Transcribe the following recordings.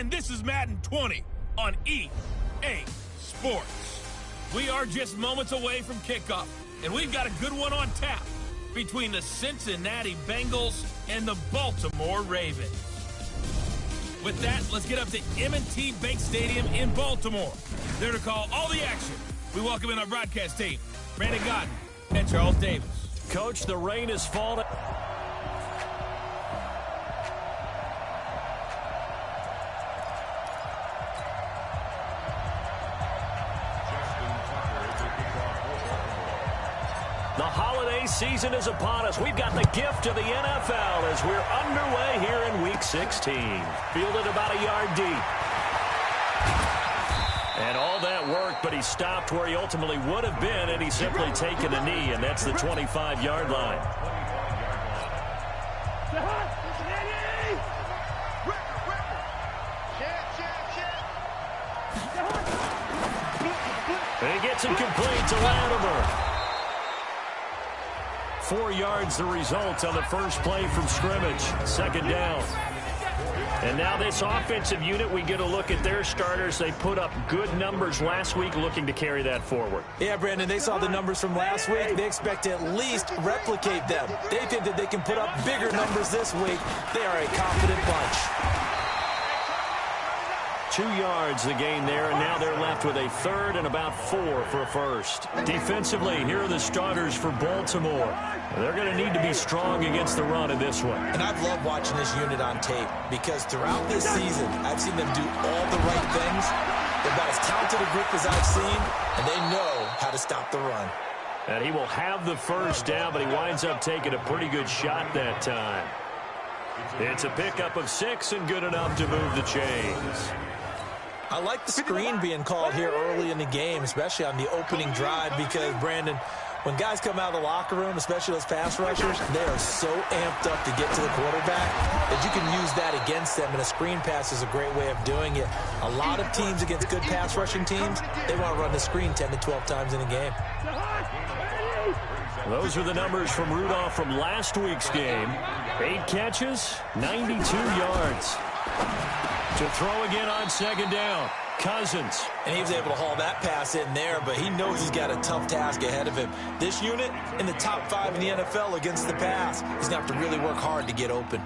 and this is Madden 20 on EA Sports. We are just moments away from kickoff, and we've got a good one on tap between the Cincinnati Bengals and the Baltimore Ravens. With that, let's get up to M&T Bank Stadium in Baltimore. There to call all the action, we welcome in our broadcast team, Brandon Godden and Charles Davis. Coach, the rain is falling. The holiday season is upon us. We've got the gift of the NFL as we're underway here in Week 16. Fielded about a yard deep. And all that work, but he stopped where he ultimately would have been, and he's simply taken a knee, and that's the 25-yard line. And he gets it complete to Latimer. 4 yards the result on the first play from scrimmage. Second down. And now this offensive unit, we get a look at their starters. They put up good numbers last week, looking to carry that forward. Yeah, Brandon, they saw the numbers from last week. They expect to at least replicate them. They think that they can put up bigger numbers this week. They are a confident bunch. 2 yards the gain there, and now they're left with a third and about 4 for a first. Defensively, here are the starters for Baltimore. They're going to need to be strong against the run in this one. And I've loved watching this unit on tape because throughout this season, I've seen them do all the right things. They're about as talented a group as I've seen, and they know how to stop the run. And he will have the first down, but he winds up taking a pretty good shot that time. It's a pickup of 6 and good enough to move the chains. I like the screen being called here early in the game, especially on the opening drive, because, Brandon, when guys come out of the locker room, especially those pass rushers, they are so amped up to get to the quarterback that you can use that against them, and a screen pass is a great way of doing it. A lot of teams against good pass rushing teams, they want to run the screen 10 to 12 times in a game. Those are the numbers from Rudolph from last week's game. 8 catches, 92 yards. To throw again on second down, Cousins. And he was able to haul that pass in there, but he knows he's got a tough task ahead of him. This unit in the top 5 in the NFL against the pass. He's going to have to really work hard to get open.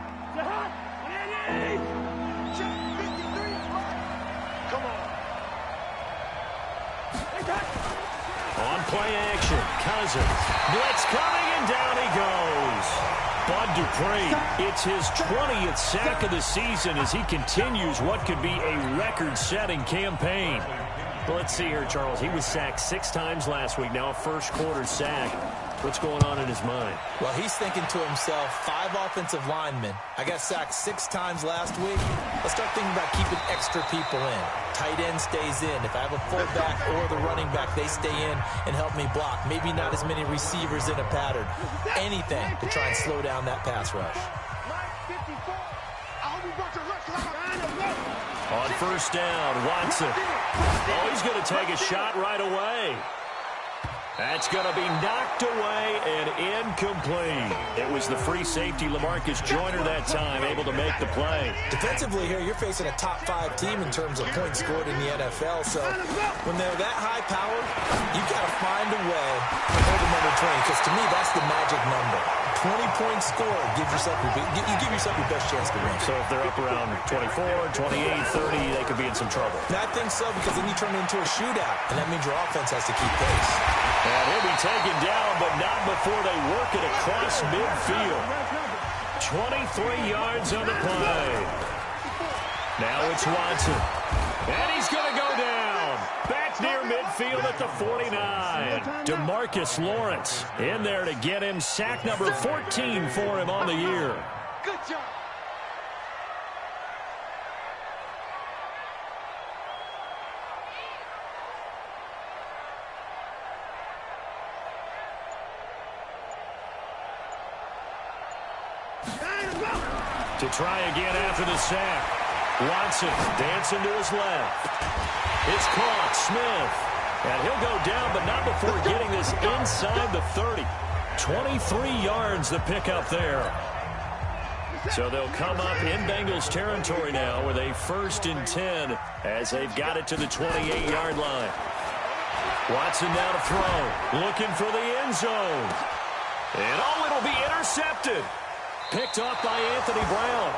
On play action, Cousins. Blitz coming, and down he goes. Bud Dupree, it's his 20th sack of the season as he continues what could be a record-setting campaign. Well, let's see here, Charles. He was sacked 6 times last week, now a first-quarter sack. What's going on in his mind? Well, he's thinking to himself, 5 offensive linemen. I got sacked 6 times last week. Let's start thinking about keeping extra people in. Tight end stays in. If I have a fullback or the running back, they stay in and help me block. Maybe not as many receivers in a pattern. Anything to try and slow down that pass rush. On first down, Watson. Oh, he's going to take a shot right away. That's going to be knocked away and incomplete. It was the free safety, LaMarcus Joyner, that time, able to make the play. Defensively here, you're facing a top 5 team in terms of points scored in the NFL. So when they're that high-powered, you've got to find a way to hold them under 20, because to me, that's the magic number. 20-point score gives yourself you give yourself your best chance to win. So if they're up around 24, 28, 30, they could be in some trouble. And I think so, because then you turn it into a shootout, and that means your offense has to keep pace. And he'll be taken down, but not before they work it across midfield. 23 yards on the play. Now it's Watson. And he's going to go down. Back near midfield at the 49. DeMarcus Lawrence in there to get him sack number 14 for him on the year. Good job. To try again after the sack. Watson dancing to his left. It's caught. Smith. And he'll go down, but not before getting this inside the 30. 23 yards the pickup there. So they'll come up in Bengals territory now with a 1st and 10 as they've got it to the 28-yard line. Watson now to throw, looking for the end zone. And it'll be intercepted. Picked off by Anthony Brown.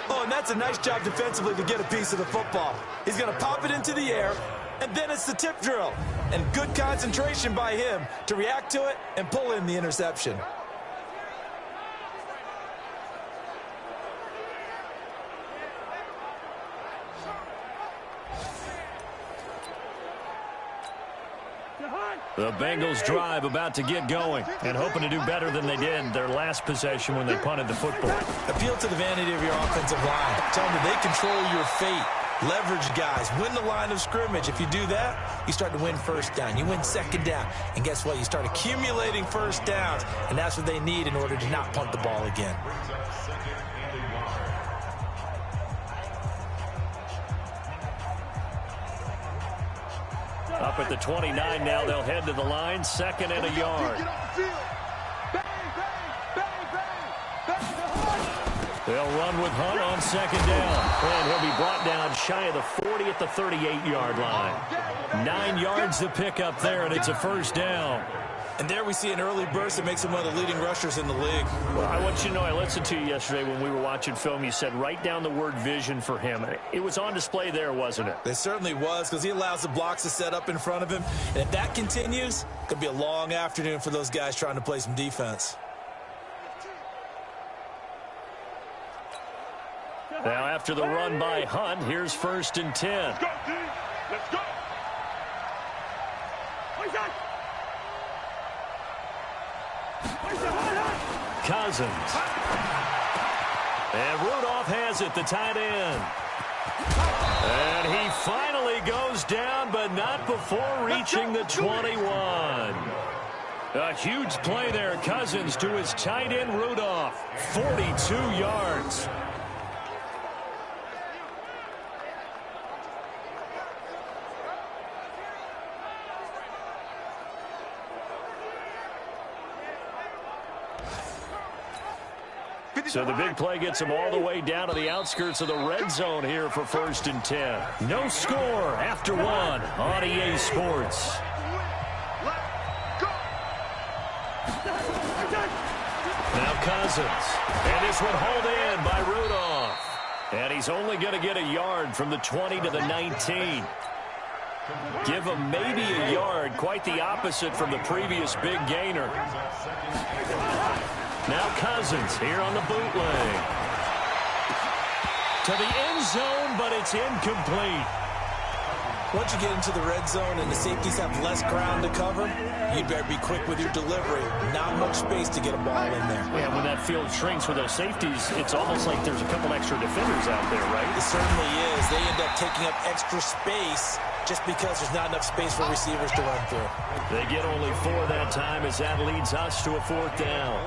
Oh, and that's a nice job defensively to get a piece of the football. He's going to pop it into the air, and then it's the tip drill. And good concentration by him to react to it and pull in the interception. The Bengals drive about to get going and hoping to do better than they did their last possession when they punted the football. Appeal to the vanity of your offensive line. Tell them they control your fate. Leverage guys. Win the line of scrimmage. If you do that, you start to win first down. You win second down. And guess what? You start accumulating first downs. And that's what they need in order to not punt the ball again. Up at the 29 now, they'll head to the line, 2nd and a yard. They'll run with Hunt on 2nd down. And he'll be brought down shy of the 40 at the 38-yard line. 9 yards to pick up there, and it's a 1st down. And there we see an early burst that makes him one of the leading rushers in the league. Well, I want you to know, I listened to you yesterday when we were watching film. You said write down the word vision for him. It was on display there, wasn't it? It certainly was, because he allows the blocks to set up in front of him. And if that continues, it could be a long afternoon for those guys trying to play some defense. Now after the run by Hunt, here's 1st and 10. Let's go, D. Let's go. Cousins. And Rudolph has it, the tight end. And he finally goes down, but not before reaching the 21. A huge play there, Cousins to his tight end, Rudolph. 42 yards. So the big play gets him all the way down to the outskirts of the red zone here for 1st and 10. No score after 1 on EA Sports. Now Cousins. And this one hauled in by Rudolph. And he's only going to get a yard from the 20 to the 19. Give him maybe a yard, quite the opposite from the previous big gainer. Now Cousins here on the bootleg. To the end zone, but it's incomplete. Once you get into the red zone and the safeties have less ground to cover, you'd better be quick with your delivery. Not much space to get a ball in there. Yeah, when that field shrinks with those safeties, it's almost like there's a couple extra defenders out there, right? It certainly is. They end up taking up extra space just because there's not enough space for receivers to run through. They get only 4 that time as that leads us to a 4th down.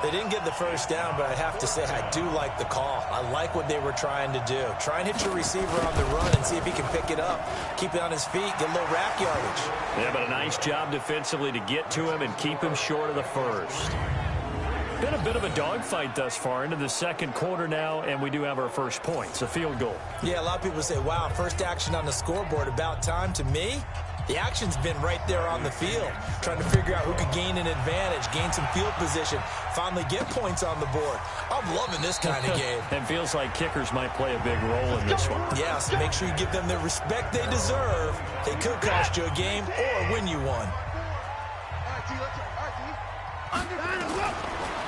They didn't get the 1st down, but I have to say I do like the call. I like what they were trying to do. Try and hit your receiver on the run and see if he can pick it up. Keep it on his feet, get a little rack yardage. Yeah, but a nice job defensively to get to him and keep him short of the 1st. Been a bit of a dogfight thus far into the 2nd quarter now, and we do have our 1st point. It's a field goal. Yeah, a lot of people say, wow, first action on the scoreboard, about time. To me, the action's been right there on the field, trying to figure out who could gain an advantage, gain some field position, finally get points on the board. I'm loving this kind of game. It feels like kickers might play a big role in this one. Yeah, so make sure you give them the respect they deserve. They could cost you a game or win you one.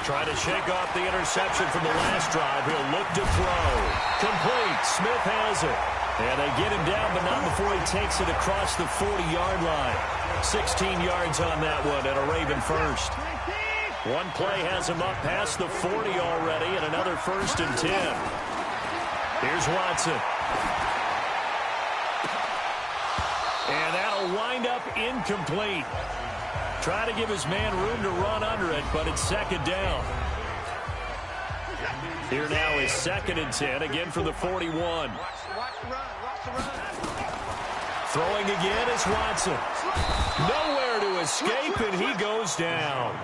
Try to shake off the interception from the last drive. He'll look to throw. Complete. Smith has it. And they get him down, but not before he takes it across the 40-yard line. 16 yards on that one and a Raven 1st. One play has him up past the 40 already and another 1st and 10. Here's Watson. And that'll wind up incomplete. Try to give his man room to run under it, but it's 2nd down. Here now is 2nd and 10, again from the 41. Throwing again is Watson. Nowhere to escape, and he goes down.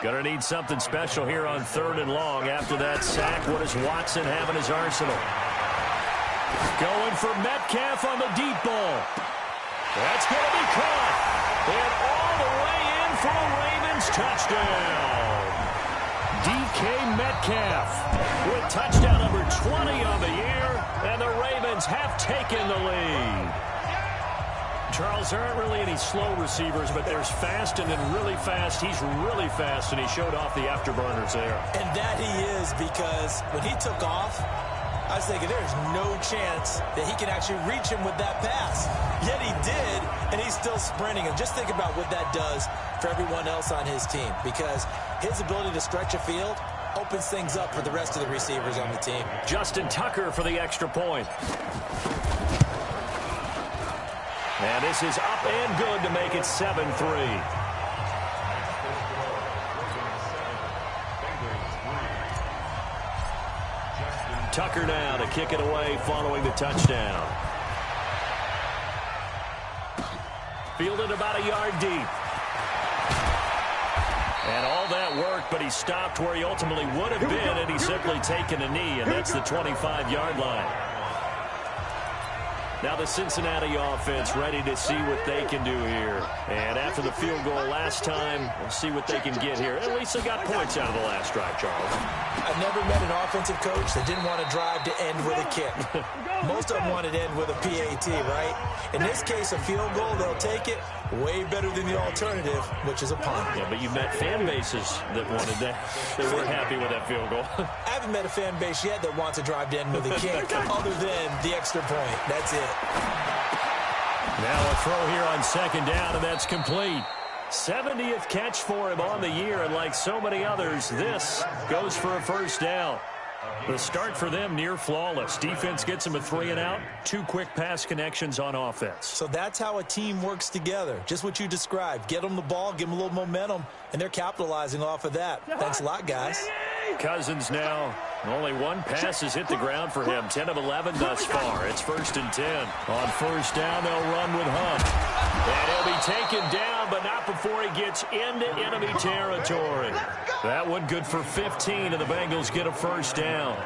Gonna need something special here on 3rd and long. After that sack, what does Watson have in his arsenal? Going for Metcalf on the deep ball. That's going to be caught. And all the way in for a Ravens touchdown. DK Metcalf with touchdown number 20 on the year, and the Ravens have taken the lead. Charles, there aren't really any slow receivers, but there's fast and then really fast. He's really fast, and he showed off the afterburners there. And that he is, because when he took off, I was thinking there's no chance that he can actually reach him with that pass. Yet he did, and he's still sprinting. And just think about what that does for everyone else on his team, because his ability to stretch a field opens things up for the rest of the receivers on the team. Justin Tucker for the extra point. And this is up and good to make it 7-3. Tucker now to kick it away following the touchdown. Fielded about a yard deep. And all that worked, but he stopped where he ultimately would have been, and he's simply taken a knee, and that's the 25-yard line. Now the Cincinnati offense ready to see what they can do here. And after the field goal last time, we'll see what they can get here. At least they got points out of the last drive, Charles. I've never met an offensive coach that didn't want to drive to end with a kick. Most of them wanted to end with a PAT, right? In this case, a field goal, they'll take it. Way better than the alternative, which is a punt. Yeah, but you've met fan bases that wanted that. They weren't happy with that field goal. I haven't met a fan base yet that wants to drive to end with a kick, other than the extra point. That's it. Now a throw here on 2nd down, and that's complete. 70th catch for him on the year, and like so many others, this goes for a 1st down. The start for them near flawless. Defense gets them a 3-and-out. 2 quick pass connections on offense. So that's how a team works together. Just what you described. Get them the ball, give them a little momentum, and they're capitalizing off of that. Thanks a lot, guys. Cousins now. Only 1 pass has hit the ground for him. 10 of 11 thus far. It's 1st and 10. On 1st down, they'll run with Hunt. And he'll be taken down, but not before he gets into enemy territory. That one good for 15, and the Bengals get a 1st down.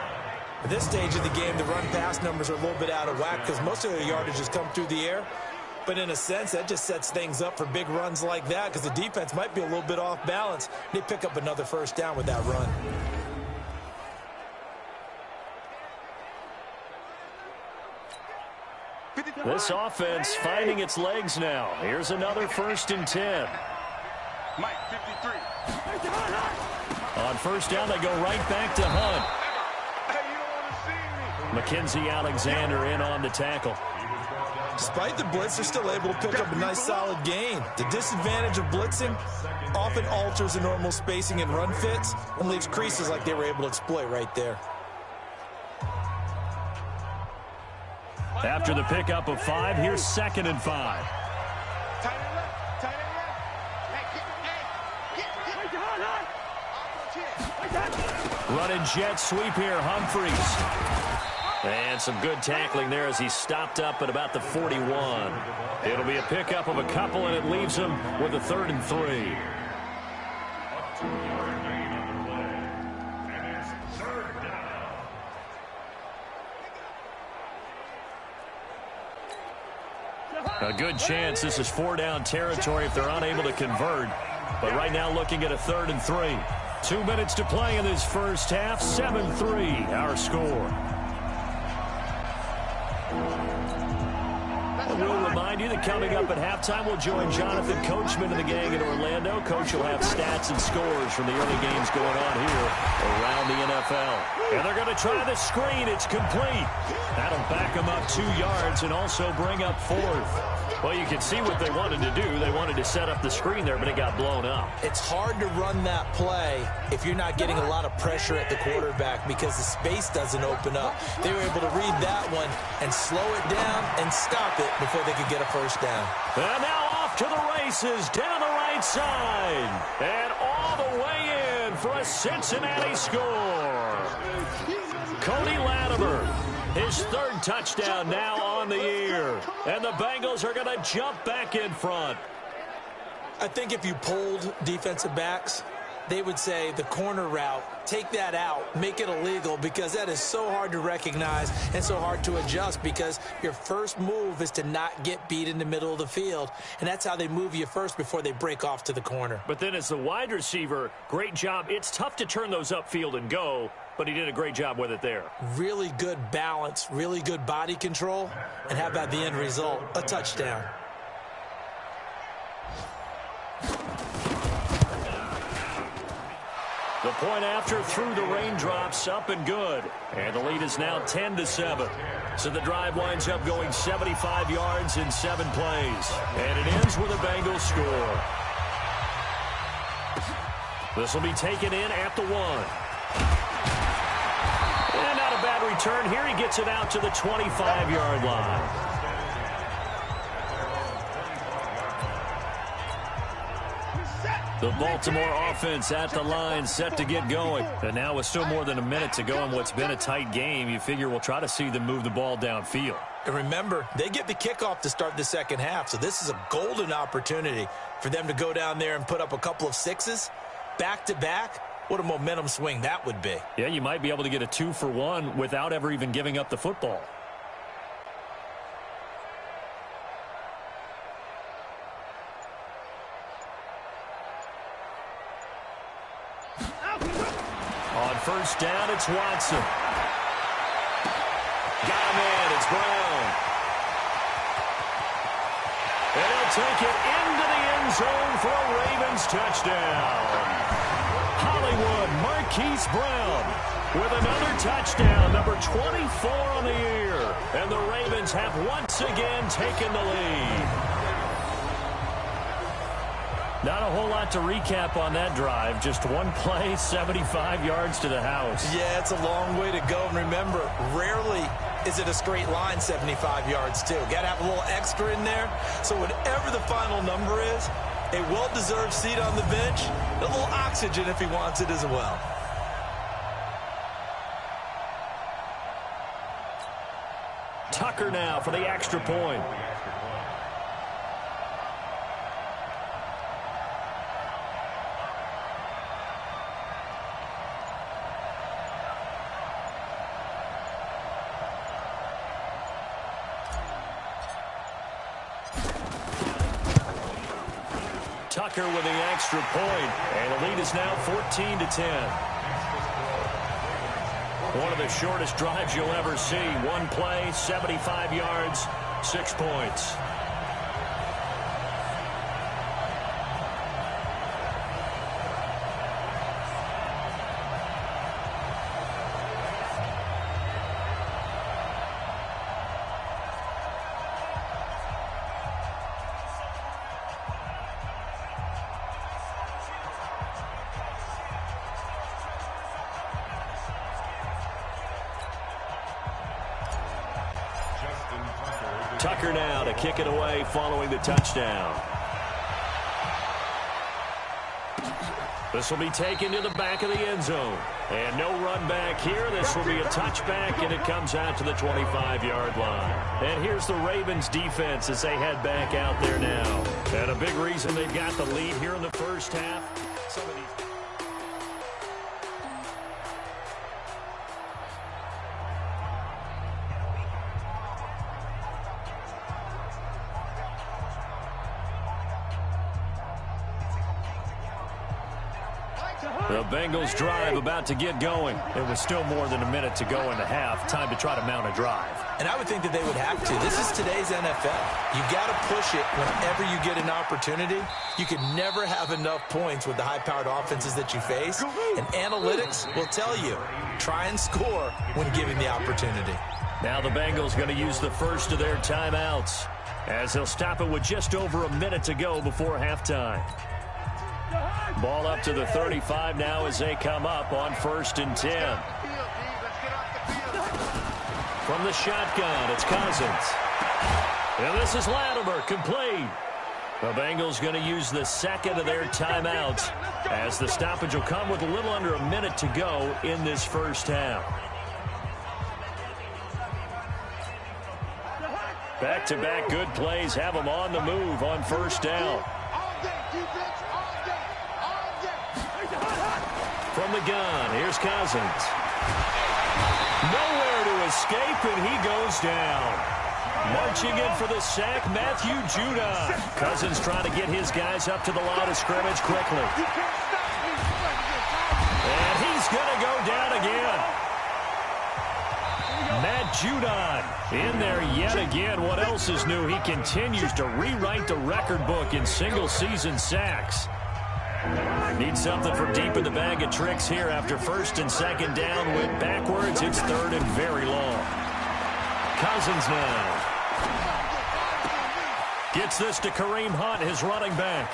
At this stage of the game, the run-pass numbers are a little bit out of whack because most of their yardage has come through the air. But in a sense, that just sets things up for big runs like that because the defense might be a little bit off balance. They pick up another 1st down with that run. This offense finding its legs now. Here's another 1st and 10. Mike, 53. On 1st down, they go right back to Hunt. Mackenzie Alexander in on the tackle. Despite the blitz, they're still able to pick up a nice solid gain. The disadvantage of blitzing often alters the normal spacing and run fits and leaves creases like they were able to exploit right there. After the pickup of 5, here's 2nd and 5. Running jet sweep here, Humphreys. And some good tackling there as he stopped up at about the 41. It'll be a pickup of a couple, and it leaves him with a 3rd and 3. A good chance this is 4-down territory if they're unable to convert. But right now looking at a 3rd and 3. 2 minutes to play in this first half. 7-3 our score. We'll remind you that coming up at halftime, we'll join Jonathan Coachman and the gang in Orlando. Coach will have stats and scores from the early games going on here around the NFL. And they're going to try the screen. It's complete. That'll back them up 2 yards and also bring up 4th. Well, you can see what they wanted to do. They wanted to set up the screen there, but it got blown up. It's hard to run that play if you're not getting a lot of pressure at the quarterback because the space doesn't open up. They were able to read that one and slow it down and stop it before they could get a 1st down. And now off to the races down the right side. And all the way in for a Cincinnati score. Cody Latimer, his 3rd touchdown now on the year. And the Bengals are going to jump back in front. I think if you polled defensive backs, they would say the corner route, take that out, make it illegal, because that is so hard to recognize and so hard to adjust, because your first move is to not get beat in the middle of the field, and that's how they move you first before they break off to the corner. But then as the wide receiver, great job. It's tough to turn those upfield and go, but he did a great job with it there. Really good balance, really good body control, and how about the end result? A touchdown. The point after through the raindrops, up and good. And the lead is now 10-7. So the drive winds up going 75 yards in 7 plays. And it ends with a Bengals score. This will be taken in at the 1. And not a bad return here. He gets it out to the 25-yard line. The Baltimore offense at the line, set to get going. And now with still more than a minute to go in what's been a tight game, you figure we'll try to see them move the ball downfield. And remember, they get the kickoff to start the second half, so this is a golden opportunity for them to go down there and put up a couple of sixes back-to-back. What a momentum swing that would be. Yeah, you might be able to get a 2-for-1 without ever even giving up the football. On first down, it's Watson. Got him in. It's Brown. And he'll take it into the end zone for a Ravens touchdown. Hollywood Marquise Brown with another touchdown, number 24 on the year. And the Ravens have once again taken the lead. Not a whole lot to recap on that drive. Just one play, 75 yards to the house. Yeah, it's a long way to go. And remember, rarely is it a straight line 75 yards, too. Got to have a little extra in there. So whatever the final number is, a well-deserved seat on the bench, a little oxygen if he wants it as well. Tucker now for the extra point. Tucker with the extra point, and the lead is now 14-10. One of the shortest drives you'll ever see. One play, 75 yards, 6 points. Tucker now to kick it away following the touchdown. This will be taken to the back of the end zone. And no run back here. This will be a touchback, and it comes out to the 25-yard line. And here's the Ravens defense as they head back out there now. And a big reason they've got the lead here in the first half. Some of these... The Bengals drive about to get going. There was still more than a minute to go in the half. Time to try to mount a drive. And I would think that they would have to. This is today's NFL. You got to push it whenever you get an opportunity. You can never have enough points with the high-powered offenses that you face. And analytics will tell you, try and score when given the opportunity. Now the Bengals going to use the first of their timeouts as they'll stop it with just over a minute to go before halftime. Ball up to the 35 now as they come up on 1st and 10. From the shotgun, it's Cousins. And this is Latimer, complete. The Bengals going to use the second of their timeouts as the stoppage will come with a little under a minute to go in this first half. Back-to-back good plays have them on the move on first down. From the gun, here's Cousins. Nowhere to escape, and he goes down. Marching in for the sack, Matthew Judon. Cousins trying to get his guys up to the line of scrimmage quickly. And he's going to go down again. Matt Judon in there yet again. What else is new? He continues to rewrite the record book in single-season sacks. Need something from deep in the bag of tricks here after first and second down. Went backwards. It's third and very long. Cousins now. Gets this to Kareem Hunt, his running back.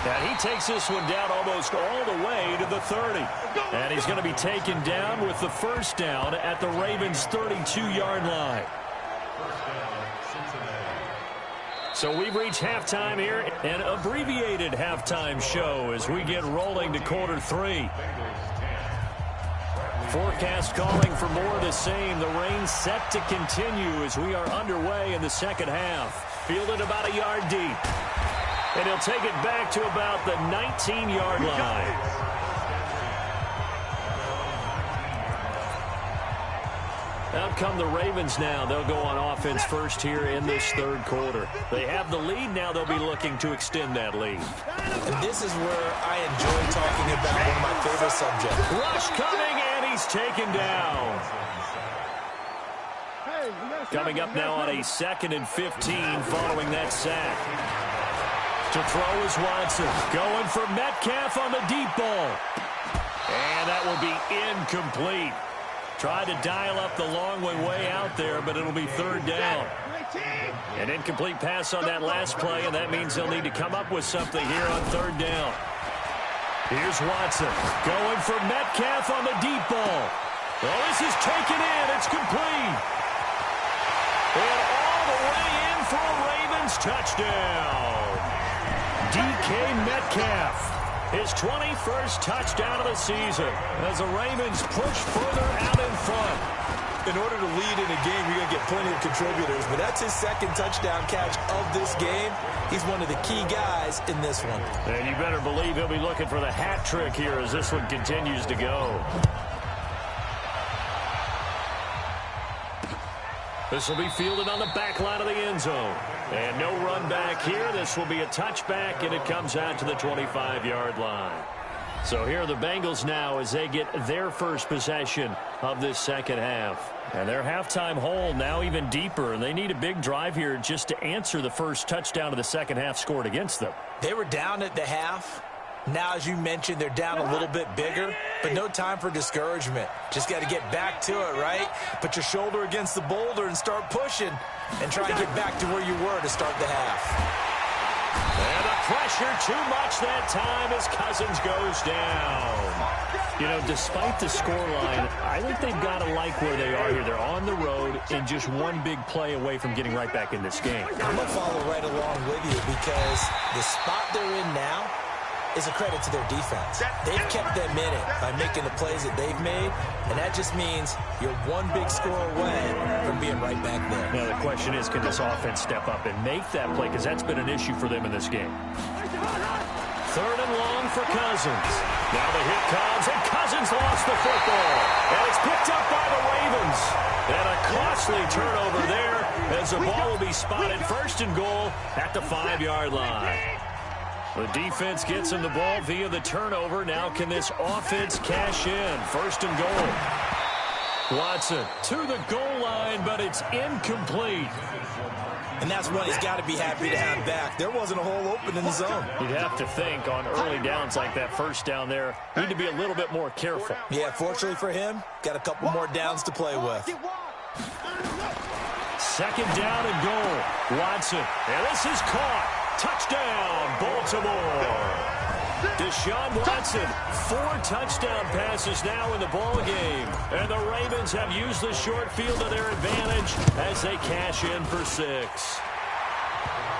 And he takes this one down almost all the way to the 30. And he's going to be taken down with the first down at the Ravens' 32-yard line. So we've reached halftime here, an abbreviated halftime show as we get rolling to quarter 3. Forecast calling for more of the same. The rain set to continue as we are underway in the second half. Fielded about a yard deep. And he'll take it back to about the 19-yard line. Out come the Ravens now. They'll go on offense first here in this third quarter. They have the lead. Now they'll be looking to extend that lead. And this is where I enjoy talking about one of my favorite subjects. Rush coming, and he's taken down. Coming up now on a 2nd and 15 following that sack. To throw is Watson. Going for Metcalf on the deep ball. And that will be incomplete. Tried to dial up the long way out there, but it'll be third down. An incomplete pass on that last play, and that means they'll need to come up with something here on third down. Here's Watson going for Metcalf on the deep ball. Well, this is taken in. It's complete. And all the way in for a Ravens touchdown. DK Metcalf. His 21st touchdown of the season as the Ravens push further out in front. In order to lead in a game, you're going to get plenty of contributors, but that's his second touchdown catch of this game. He's one of the key guys in this one. And you better believe he'll be looking for the hat trick here as this one continues to go. This will be fielded on the back line of the end zone. And no run back here. This will be a touchback, and it comes out to the 25-yard line. So here are the Bengals now as they get their first possession of this second half. And their halftime hole now even deeper, and they need a big drive here just to answer the first touchdown of the second half scored against them. They were down at the half. Now, as you mentioned, they're down a little bit bigger, but no time for discouragement. Just got to get back to it, right? Put your shoulder against the boulder and start pushing and try and get back to where you were to start the half. And the pressure too much that time as Cousins goes down. You know, despite the scoreline, I think they've got to like where they are here. They're on the road and just one big play away from getting right back in this game. I'm going to follow right along with you because the spot they're in now is a credit to their defense. They've kept them in it by making the plays that they've made, and that just means you're one big score away from being right back there. Now the question is, can this offense step up and make that play? Because that's been an issue for them in this game. Third and long for Cousins. Now the hit comes, and Cousins lost the football. And it's picked up by the Ravens. And a costly turnover there as the ball will be spotted first and goal at the 5-yard line. The defense gets him the ball via the turnover. Now can this offense cash in? First and goal. Watson to the goal line, but it's incomplete. And that's one he's got to be happy to have back. There wasn't a hole open in the zone. You'd have to think on early downs like that first down there, need to be a little bit more careful. Yeah, fortunately for him, got a couple more downs to play with. Second down and goal. Watson, and this is caught. Touchdown, Baltimore. Deshaun Watson, 4 touchdown passes now in the ball game. And the Ravens have used the short field to their advantage as they cash in for 6.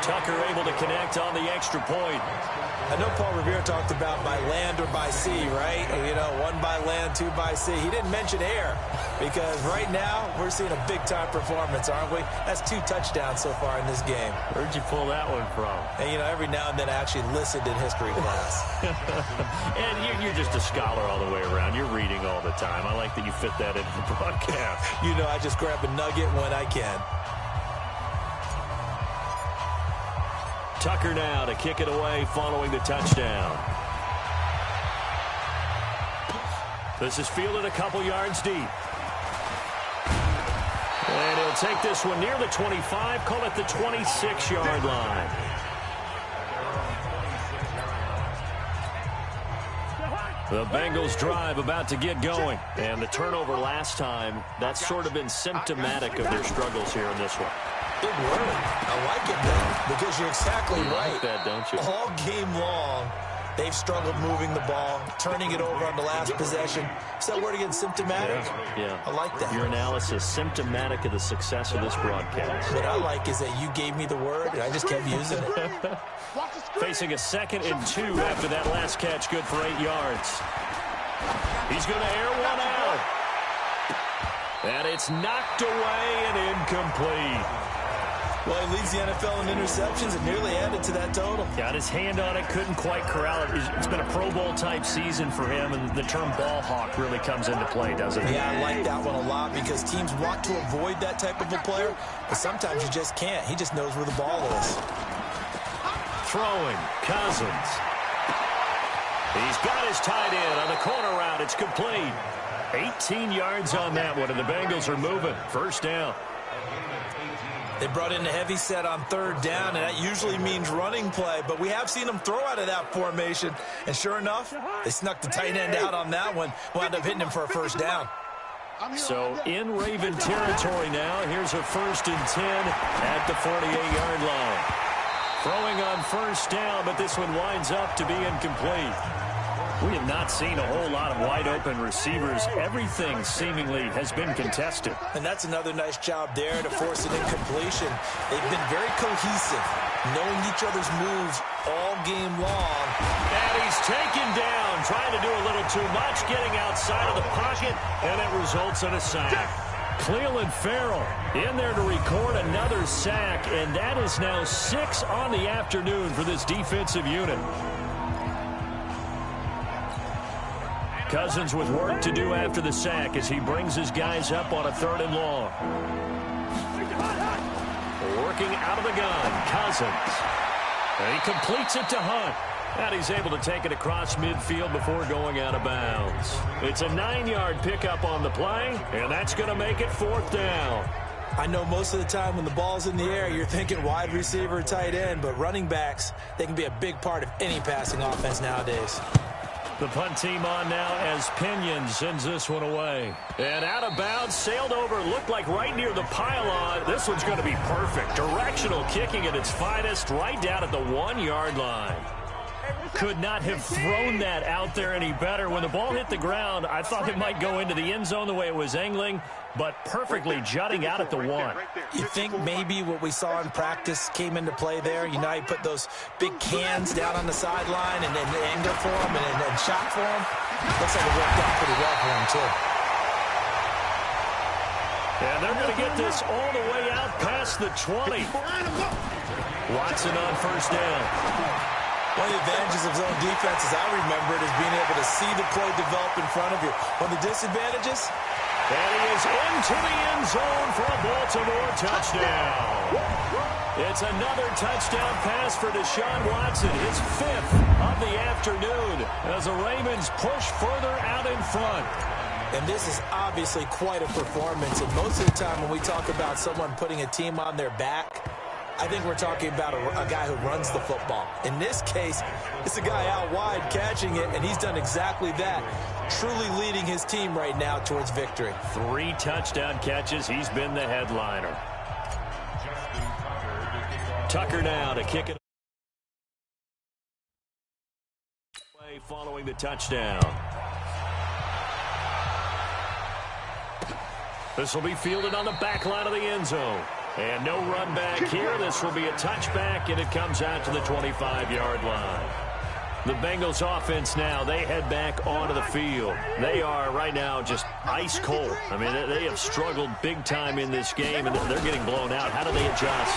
Tucker able to connect on the extra point. I know Paul Revere talked about by land or by sea, right? You know, 1 by land, 2 by sea. He didn't mention air because right now we're seeing a big-time performance, aren't we? That's 2 touchdowns so far in this game. Where'd you pull that one from? And, you know, every now and then I actually listened in history class. And you're just a scholar all the way around. You're reading all the time. I like that you fit that into the broadcast. You know, I just grab a nugget when I can. Tucker now to kick it away following the touchdown. This is fielded a couple yards deep. And he'll take this one near the 25, call it the 26-yard line. The Bengals drive about to get going. And the turnover last time, that's sort of been symptomatic of their struggles here in this one. Big word. I like it, though, because you're exactly right. Like that, don't you? All game long, they've struggled moving the ball, turning it over on the last possession. Is that word again, symptomatic? Yeah. I like that. Your analysis, symptomatic of the success of this broadcast. What I like is that you gave me the word, and I just kept using it. Facing a 2nd and 2 after that last catch, good for 8 yards. He's going to air one out. And it's knocked away and incomplete. Well, he leads the NFL in interceptions and nearly added to that total. Got his hand on it, couldn't quite corral it. It's been a Pro Bowl-type season for him, and the term ball hawk really comes into play, doesn't it? Yeah, I like that one a lot because teams want to avoid that type of a player, but sometimes you just can't. He just knows where the ball is. Throwing, Cousins. He's got his tight end on the corner route. It's complete. 18 yards on that one, and the Bengals are moving. First down. They brought in a heavy set on 3rd down, and that usually means running play, but we have seen them throw out of that formation, and sure enough, they snuck the tight end out on that one, wound up hitting him for a 1st down. So in Raven territory now, here's a 1st and 10 at the 48-yard line. Throwing on 1st down, but this one winds up to be incomplete. We have not seen a whole lot of wide-open receivers. Everything seemingly has been contested. And that's another nice job there to force an incompletion. They've been very cohesive, knowing each other's moves all game long. And he's taken down, trying to do a little too much, getting outside of the pocket, and it results in a sack. Cleveland Farrell in there to record another sack, and that is now 6 on the afternoon for this defensive unit. Cousins with work to do after the sack as he brings his guys up on a 3rd and long. Working out of the gun, Cousins. And he completes it to Hunt. And he's able to take it across midfield before going out of bounds. It's a 9-yard pickup on the play, and that's going to make it 4th down. I know most of the time when the ball's in the air, you're thinking wide receiver, tight end, but running backs, they can be a big part of any passing offense nowadays. The punt team on now as Pinion sends this one away. And out of bounds, sailed over, looked like right near the pylon. This one's going to be perfect. Directional kicking at its finest, right down at the 1-yard line. Could not have thrown that out there any better. When the ball hit the ground, I thought it might go into the end zone the way it was angling, but perfectly jutting out at the 1. You think maybe what we saw in practice came into play there? You know, you put those big cans down on the sideline and then angle for them and then shot for them. Looks like it worked out pretty well for them, too. And they're going to get this all the way out past the 20. Watson on 1st down. One of the advantages of zone defense, as I remember it, is being able to see the play develop in front of you. One of the disadvantages? And he is into the end zone for a Baltimore touchdown. It's another touchdown pass for Deshaun Watson, his 5th of the afternoon, as the Ravens push further out in front. And this is obviously quite a performance. And most of the time when we talk about someone putting a team on their back, I think we're talking about a guy who runs the football. In this case, it's a guy out wide catching it, and he's done exactly that, truly leading his team right now towards victory. 3 touchdown catches. He's been the headliner. Tucker now to kick it away following the touchdown. This will be fielded on the back line of the end zone. And no run back here. This will be a touchback, and it comes out to the 25-yard line. The Bengals offense now, they head back onto the field. They are right now just ice cold. I mean, they have struggled big time in this game, and they're getting blown out. How do they adjust?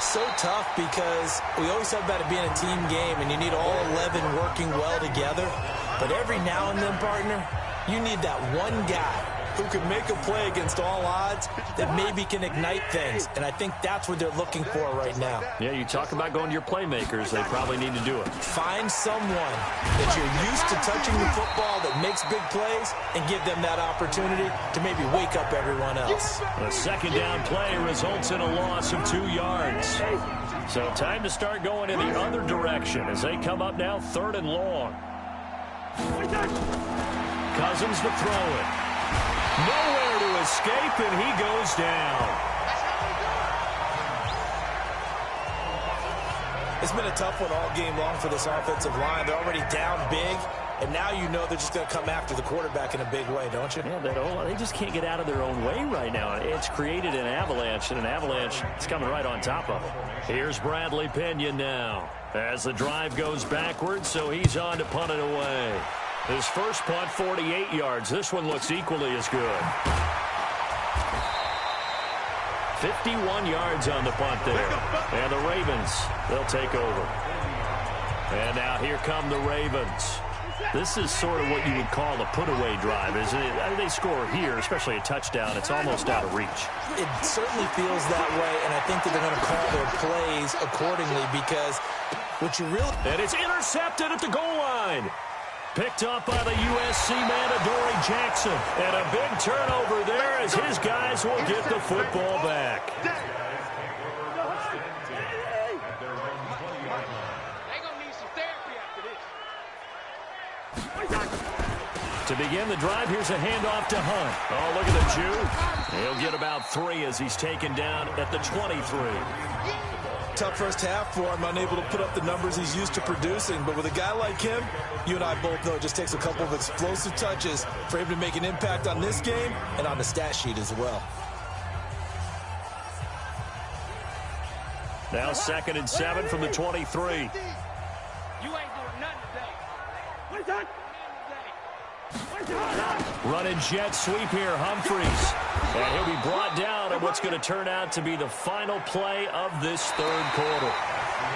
So tough because we always talk about it being a team game, and you need all 11 working well together. But every now and then, partner, you need that one guy who can make a play against all odds that maybe can ignite things. And I think that's what they're looking for right now. Yeah, you talk about going to your playmakers. They probably need to do it. Find someone that you're used to touching the football that makes big plays and give them that opportunity to maybe wake up everyone else. A second down play results in a loss of 2 yards. So time to start going in the other direction as they come up now 3rd and long. Cousins to throw it. Nowhere to escape, and he goes down. It's been a tough one all game long for this offensive line. They're already down big, and now you know they're just going to come after the quarterback in a big way, don't you? Yeah, they just can't get out of their own way right now. It's created an avalanche, and an avalanche is coming right on top of it. Here's Bradley Pinion now as the drive goes backwards, so he's on to punt it away. His first punt, 48 yards. This one looks equally as good. 51 yards on the punt there. And the Ravens, they'll take over. And now here come the Ravens. This is sort of what you would call a put-away drive, isn't it? I mean, they score here, especially a touchdown. It's almost out of reach. It certainly feels that way, and I think that they're going to call their plays accordingly because what you really... And it's intercepted at the goal line. Picked up by the USC man, Adoree Jackson. And a big turnover there as his guys will get the football back. To begin the drive, here's a handoff to Hunt. Oh, look at the Jew. He'll get about 3 as he's taken down at the 23. Tough first half for him, unable to put up the numbers he's used to producing. But with a guy like him, you and I both know it just takes a couple of explosive touches for him to make an impact on this game and on the stat sheet as well. Now 2nd and 7 from the 23. You ain't doing nothing today. Running jet sweep here, Humphreys. And he'll be brought down at what's going to turn out to be the final play of this 3rd quarter.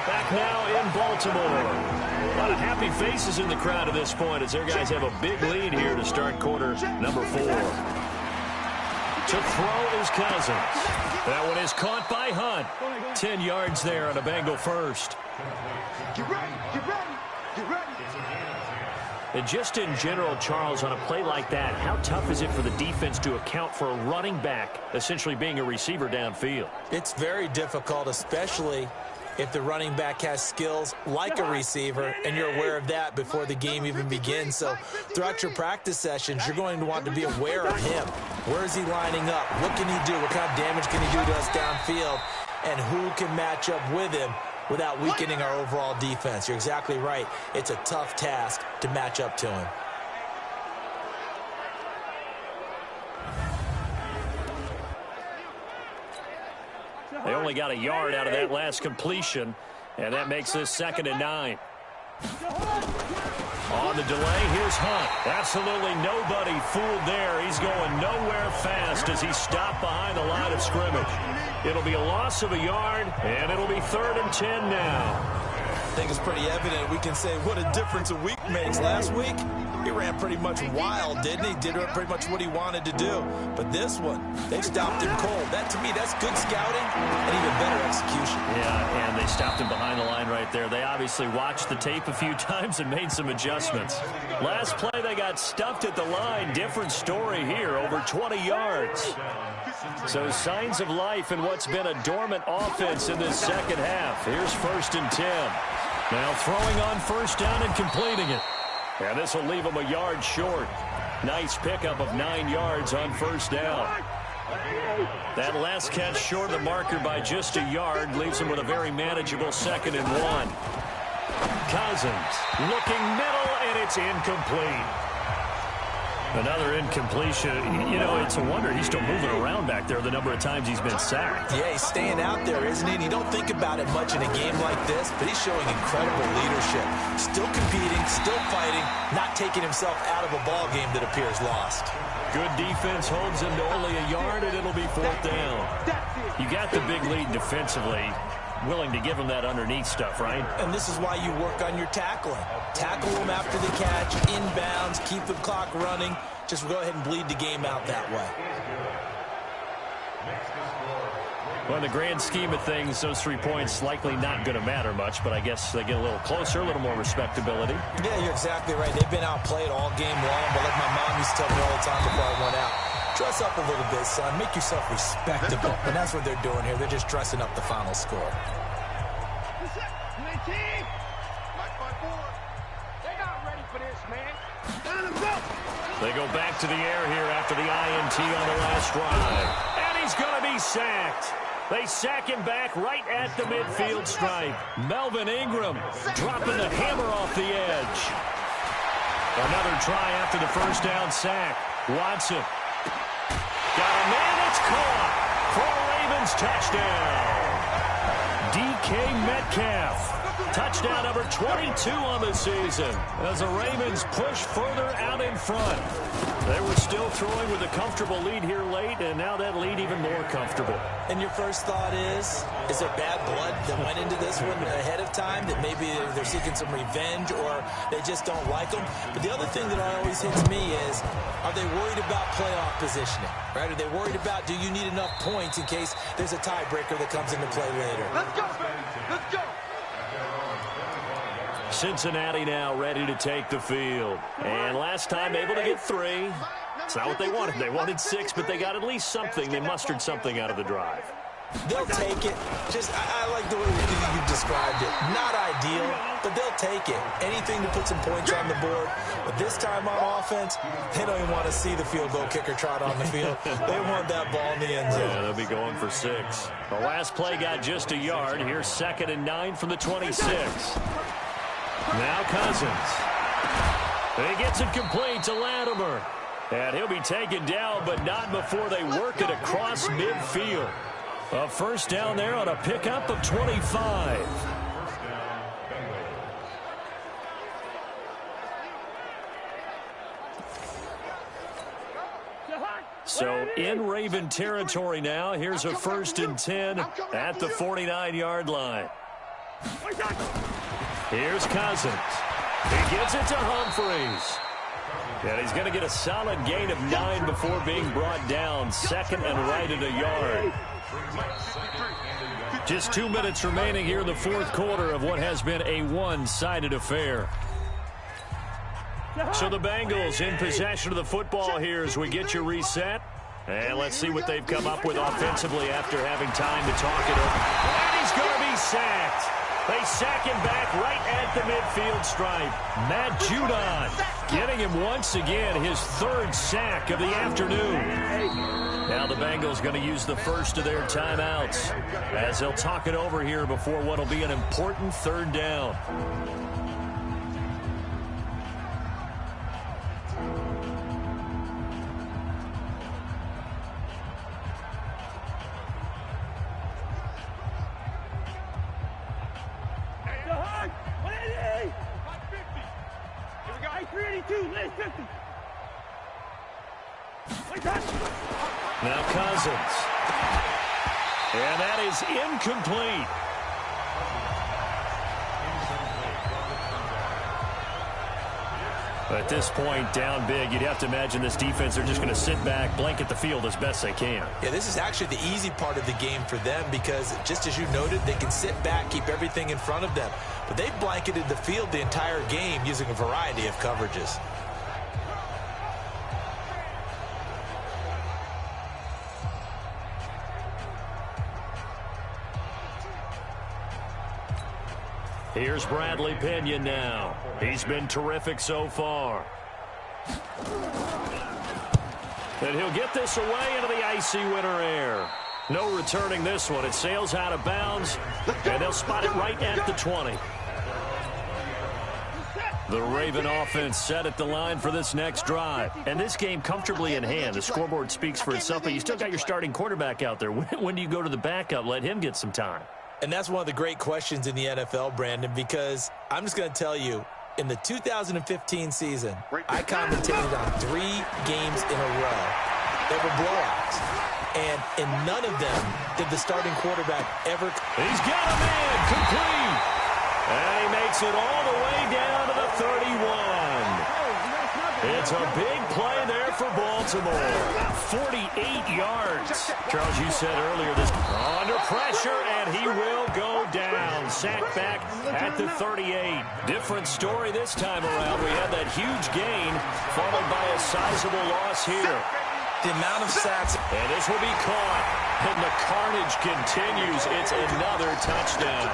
Back now in Baltimore. A lot of happy faces in the crowd at this point as their guys have a big lead here to start quarter number 4. To throw is Cousins. That one is caught by Hunt. 10 yards there on a Bengal first. Get ready, get ready, get ready. And just in general, Charles, on a play like that, how tough is it for the defense to account for a running back essentially being a receiver downfield? It's very difficult, especially if the running back has skills like a receiver, and you're aware of that before the game even begins. So throughout your practice sessions, you're going to want to be aware of him. Where is he lining up? What can he do? What kind of damage can he do to us downfield? And who can match up with him without weakening our overall defense? You're exactly right. It's a tough task to match up to him. They only got a yard out of that last completion, and that makes this 2nd and 9. On the delay, here's Hunt. Absolutely nobody fooled there. He's going nowhere fast as he's stopped behind the line of scrimmage. It'll be a loss of a yard, and it'll be 3rd and 10 now. I think it's pretty evident. We can say what a difference a week makes. Last week, he ran pretty much wild, didn't he? Did pretty much what he wanted to do. But this one, they stopped him cold. That, to me, that's good scouting and even better execution. Yeah, and they stopped him behind the line right there. They obviously watched the tape a few times and made some adjustments. Last play, they got stuffed at the line. Different story here, over 20 yards. So signs of life in what's been a dormant offense in this 2nd half. Here's 1st and 10. Now throwing on 1st down and completing it. And this will leave him a yard short. Nice pickup of 9 yards on 1st down. That last catch short of the marker by just a yard leaves him with a very manageable 2nd and 1. Cousins looking middle, and it's incomplete. Another incompletion. You know, it's a wonder he's still moving around back there the number of times he's been sacked. Yeah, he's staying out there, isn't he? And you don't think about it much in a game like this, but he's showing incredible leadership. Still competing, still fighting, not taking himself out of a ball game that appears lost. Good defense holds him to only a yard, and it'll be 4th down. You got the big lead defensively. Willing to give him that underneath stuff, right? And this is why you work on your tackling. Tackle them after the catch, inbounds, keep the clock running. Just go ahead and bleed the game out that way. Well, in the grand scheme of things, those 3 points likely not going to matter much, but I guess they get a little closer, a little more respectability. Yeah, you're exactly right. They've been outplayed all game long, but like my mom used to tell me all the time before I went out, dress up a little bit, son. Make yourself respectable. And that's what they're doing here. They're just dressing up the final score. They're not ready for this, man. They go back to the air here after the INT on the last drive. And he's going to be sacked. They sack him back right at the midfield stripe. Melvin Ingram dropping the hammer off the edge. Another try after the first down sack. Watson. Got a man that's caught for a Ravens touchdown. DK Metcalf. Touchdown number 22 on the season as the Ravens push further out in front. They were still throwing with a comfortable lead here late, and now that lead even more comfortable. And your first thought is there bad blood that went into this one ahead of time, that maybe they're seeking some revenge or they just don't like them? But the other thing that always hits me is, are they worried about playoff positioning? Right? Are they worried about, do you need enough points in case there's a tiebreaker that comes into play later? Let's go, baby. Let's go. Cincinnati now ready to take the field. And last time able to get 3. It's not what they wanted. They wanted 6, but they got at least something. They mustered something out of the drive. They'll take it. I like the way you described it. Not ideal, but they'll take it. Anything to put some points on the board. But this time on offense, they don't even want to see the field goal kicker trot on the field. They want that ball in the end zone. Yeah, they'll be going for 6. The last play got just a yard. Here's 2nd and 9 from the 26. Now Cousins. He gets it complete to Latimer. And he'll be taken down, but not before they work it across midfield. A first down there on a pickup of 25. So in Raven territory now. Here's a 1st and 10 at the 49-yard line. Here's Cousins. He gets it to Humphreys. And he's going to get a solid gain of 9 before being brought down. 2nd and right at a yard. Just 2 minutes remaining here in the 4th quarter of what has been a one-sided affair. So the Bengals in possession of the football here as we get you reset. And let's see what they've come up with offensively after having time to talk it over. And he's going to be sacked. They sack him back right at the midfield stripe. Matt Judon getting him once again his 3rd sack of the afternoon. Now the Bengals going to use the first of their timeouts as they'll talk it over here before what will be an important 3rd down. Now Cousins. And that is incomplete. At this point, down big, you'd have to imagine this defense, they're just going to sit back, blanket the field as best they can. Yeah, this is actually the easy part of the game for them because, just as you noted, they can sit back, keep everything in front of them. But they've blanketed the field the entire game using a variety of coverages. Here's Bradley Pinion now. He's been terrific so far. And he'll get this away into the icy winter air. No returning this one. It sails out of bounds, and they'll spot it right at the 20. The Raven offense set at the line for this next drive. And this game comfortably in hand. The scoreboard speaks for itself, but you still got your starting quarterback out there. When do you go to the backup? Let him get some time. And that's one of the great questions in the NFL, Brandon, because I'm just going to tell you, in the 2015 season, I commentated on 3 games in a row that were blowouts. And in none of them did the starting quarterback ever. He's got a man complete. And he makes it all the way down to the 31. It's a big play there for Baltimore. 48 yards. Charles, you said earlier this under pressure, and he will go down. Sacked back at the 38. Different story this time around. We had that huge gain followed by a sizable loss here. The amount of sacks. And this will be caught. And the carnage continues. It's another touchdown.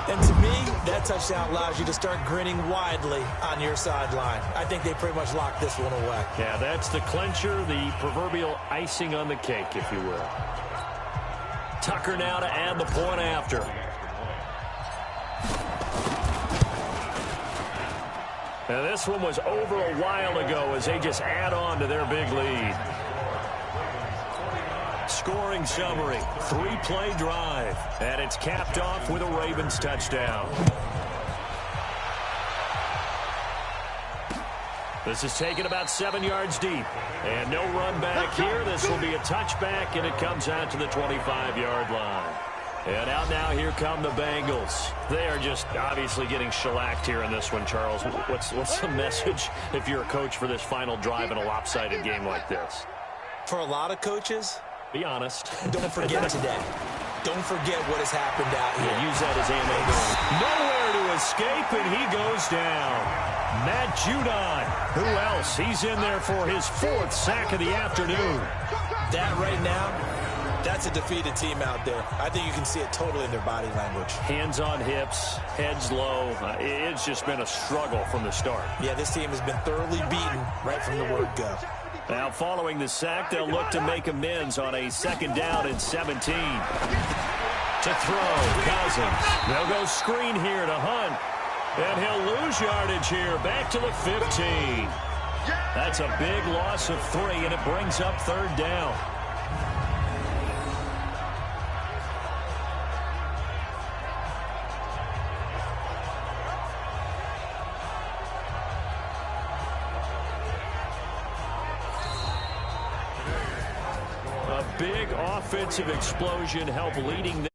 And to me, that touchdown allows you to start grinning widely on your sideline. I think they pretty much locked this one away. Yeah, that's the clincher, the proverbial icing on the cake, if you will. Tucker now to add the point after. Now this one was over a while ago as they just add on to their big lead. Scoring summary, 3-play drive, and it's capped off with a Ravens touchdown. This is taken about 7 yards deep, and no run back here. This will be a touchback, and it comes out to the 25-yard line. And out now, here come the Bengals. They are just obviously getting shellacked here in this one, Charles. What's the message if you're a coach for this final drive in a lopsided game like this? For a lot of coaches, be honest. Don't forget today. Don't forget what has happened out here. Use that as ammunition. Nowhere to escape, and he goes down. Matt Judon. Who else? He's in there for his 4th sack of the afternoon. That right now, that's a defeated team out there. I think you can see it totally in their body language. Hands on hips, heads low. It's just been a struggle from the start. Yeah, this team has been thoroughly beaten right from the word go. Now, following the sack, they'll look to make amends on a 2nd down and 17. To throw, Cousins. They'll go screen here to Hunt. And he'll lose yardage here, back to the 15. That's a big loss of 3, and it brings up 3rd down. A big offensive explosion helped leading